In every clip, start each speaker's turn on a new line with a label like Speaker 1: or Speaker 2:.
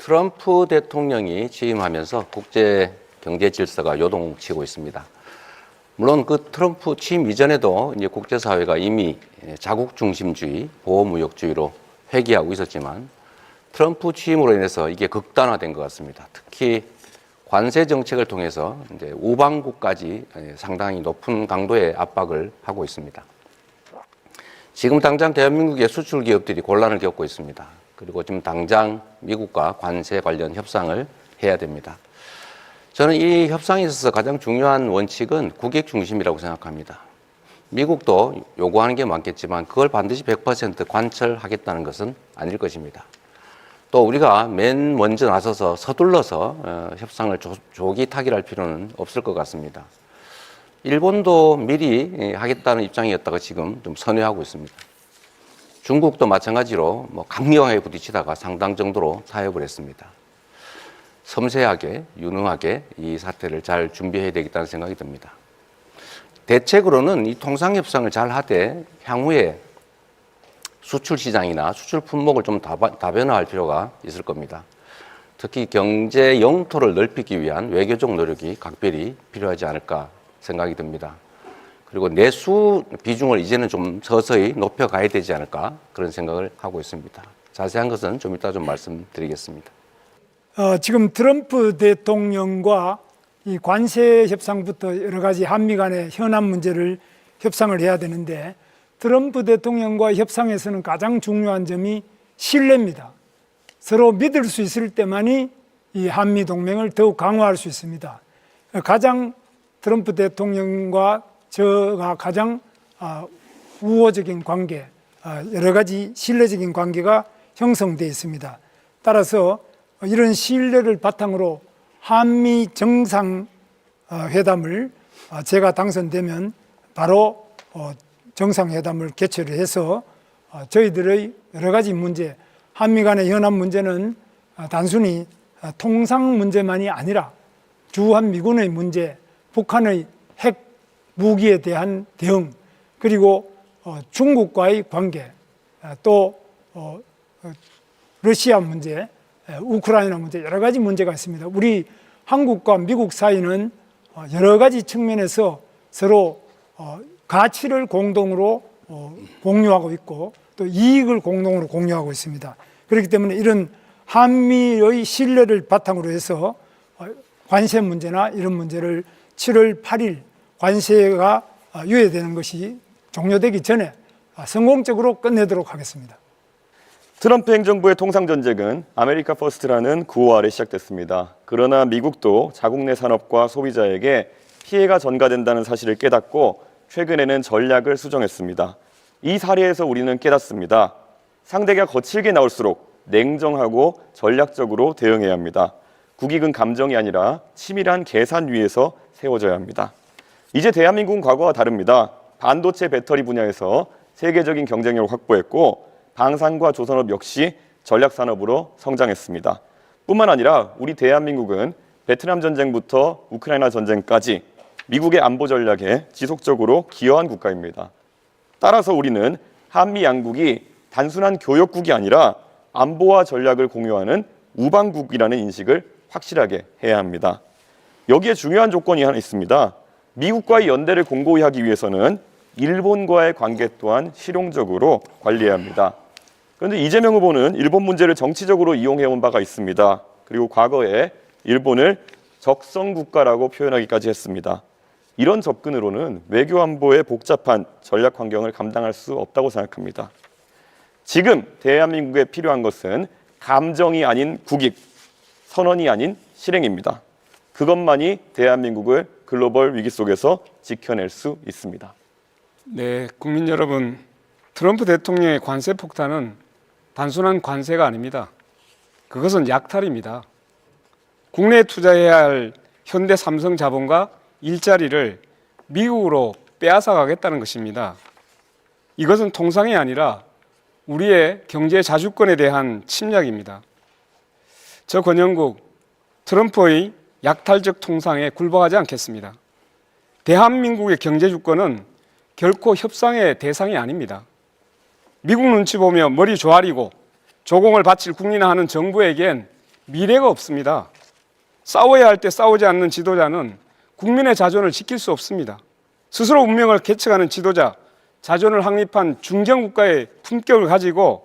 Speaker 1: 트럼프 대통령이 취임하면서 국제 경제 질서가 요동치고 있습니다. 물론 그 트럼프 취임 이전에도 이제 국제사회가 이미 자국 중심주의, 보호무역주의로 회귀하고 있었지만 트럼프 취임으로 인해서 이게 극단화된 것 같습니다. 특히 관세 정책을 통해서 이제 우방국까지 상당히 높은 강도의 압박을 하고 있습니다. 지금 당장 대한민국의 수출 기업들이 곤란을 겪고 있습니다. 그리고 지금 당장 미국과 관세 관련 협상을 해야 됩니다. 저는 이 협상에 있어서 가장 중요한 원칙은 국익 중심이라고 생각합니다. 미국도 요구하는 게 많겠지만 그걸 반드시 100% 관철하겠다는 것은 아닐 것입니다. 또 우리가 맨 먼저 나서서 서둘러서 협상을 조기 타결할 필요는 없을 것 같습니다. 일본도 미리 하겠다는 입장이었다가 지금 좀 선회하고 있습니다. 중국도 마찬가지로 강력하게 부딪히다가 상당 정도로 타협을 했습니다. 섬세하게, 유능하게 이 사태를 잘 준비해야 되겠다는 생각이 듭니다. 대책으로는 이 통상협상을 잘 하되 향후에 수출 시장이나 수출 품목을 좀 다변화할 필요가 있을 겁니다. 특히 경제 영토를 넓히기 위한 외교적 노력이 각별히 필요하지 않을까 생각이 듭니다. 그리고 내수 비중을 이제는 좀 서서히 높여가야 되지 않을까 그런 생각을 하고 있습니다. 자세한 것은 좀 이따 좀 말씀드리겠습니다.
Speaker 2: 지금 트럼프 대통령과 이 관세 협상부터 여러 가지 한미 간의 현안 문제를 협상을 해야 되는데 트럼프 대통령과 협상에서는 가장 중요한 점이 신뢰입니다. 서로 믿을 수 있을 때만이 이 한미 동맹을 더욱 강화할 수 있습니다. 가장 트럼프 대통령과 저가 가장 우호적인 관계, 여러 가지 신뢰적인 관계가 형성되어 있습니다. 따라서 이런 신뢰를 바탕으로 한미 정상회담을 제가 당선되면 바로 정상회담을 개최를 해서 저희들의 여러 가지 문제, 한미 간의 현안 문제는 단순히 통상 문제만이 아니라 주한미군의 문제, 북한의 핵 무기에 대한 대응, 그리고 중국과의 관계, 또 러시아 문제, 우크라이나 문제, 여러 가지 문제가 있습니다. 우리 한국과 미국 사이는 여러 가지 측면에서 서로 가치를 공동으로 공유하고 있고 또 이익을 공동으로 공유하고 있습니다. 그렇기 때문에 이런 한미의 신뢰를 바탕으로 해서 관세 문제나 이런 문제를 7월 8일 관세가 유예되는 것이 종료되기 전에 성공적으로 끝내도록 하겠습니다.
Speaker 3: 트럼프 행정부의 통상전쟁은 아메리카 퍼스트라는 구호 아래 시작됐습니다. 그러나 미국도 자국 내 산업과 소비자에게 피해가 전가된다는 사실을 깨닫고 최근에는 전략을 수정했습니다. 이 사례에서 우리는 깨닫습니다. 상대가 거칠게 나올수록 냉정하고 전략적으로 대응해야 합니다. 국익은 감정이 아니라 치밀한 계산 위에서 세워져야 합니다. 이제 대한민국은 과거와 다릅니다. 반도체 배터리 분야에서 세계적인 경쟁력을 확보했고 방산과 조선업 역시 전략산업으로 성장했습니다. 뿐만 아니라 우리 대한민국은 베트남 전쟁부터 우크라이나 전쟁까지 미국의 안보 전략에 지속적으로 기여한 국가입니다. 따라서 우리는 한미 양국이 단순한 교역국이 아니라 안보와 전략을 공유하는 우방국이라는 인식을 확실하게 해야 합니다. 여기에 중요한 조건이 하나 있습니다. 미국과의 연대를 공고히 하기 위해서는 일본과의 관계 또한 실용적으로 관리해야 합니다. 그런데 이재명 후보는 일본 문제를 정치적으로 이용해온 바가 있습니다. 그리고 과거에 일본을 적성국가라고 표현하기까지 했습니다. 이런 접근으로는 외교 안보의 복잡한 전략 환경을 감당할 수 없다고 생각합니다. 지금 대한민국에 필요한 것은 감정이 아닌 국익, 선언이 아닌 실행입니다. 그것만이 대한민국을 글로벌 위기 속에서 지켜낼 수 있습니다.
Speaker 4: 네, 국민 여러분, 트럼프 대통령의 관세 폭탄은 단순한 관세가 아닙니다. 그것은 약탈입니다. 국내에 투자해야 할 현대 삼성 자본과 일자리를 미국으로 빼앗아 가겠다는 것입니다. 이것은 통상이 아니라 우리의 경제 자주권에 대한 침략입니다. 저 권영국, 트럼프의 약탈적 통상에 굴복하지 않겠습니다. 대한민국의 경제 주권은 결코 협상의 대상이 아닙니다. 미국 눈치 보며 머리 조아리고 조공을 바칠 국민화하는 정부에겐 미래가 없습니다. 싸워야 할 때 싸우지 않는 지도자는 국민의 자존을 지킬 수 없습니다. 스스로 운명을 개척하는 지도자, 자존을 확립한 중견국가의 품격을 가지고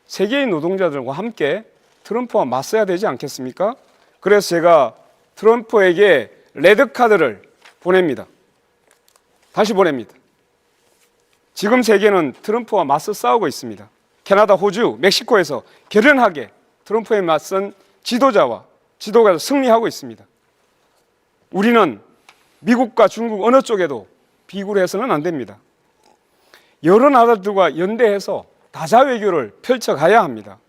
Speaker 4: 세계의 노동자들과 함께 트럼프와 맞서야 되지 않겠습니까? 그래서 제가 트럼프에게 레드카드를 보냅니다. 다시 보냅니다. 지금 세계는 트럼프와 맞서 싸우고 있습니다. 캐나다, 호주, 멕시코에서 결연하게 트럼프에 맞선 지도자가 승리하고 있습니다. 우리는 미국과 중국 어느 쪽에도 비굴해서는 안 됩니다. 여러 나라들과 연대해서 다자외교를 펼쳐가야 합니다.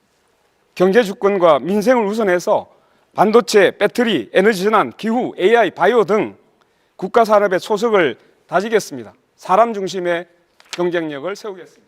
Speaker 4: 경제 주권과 민생을 우선해서 반도체, 배터리, 에너지 전환, 기후, AI, 바이오 등 국가 산업의 초석을 다지겠습니다. 사람 중심의 경쟁력을 세우겠습니다.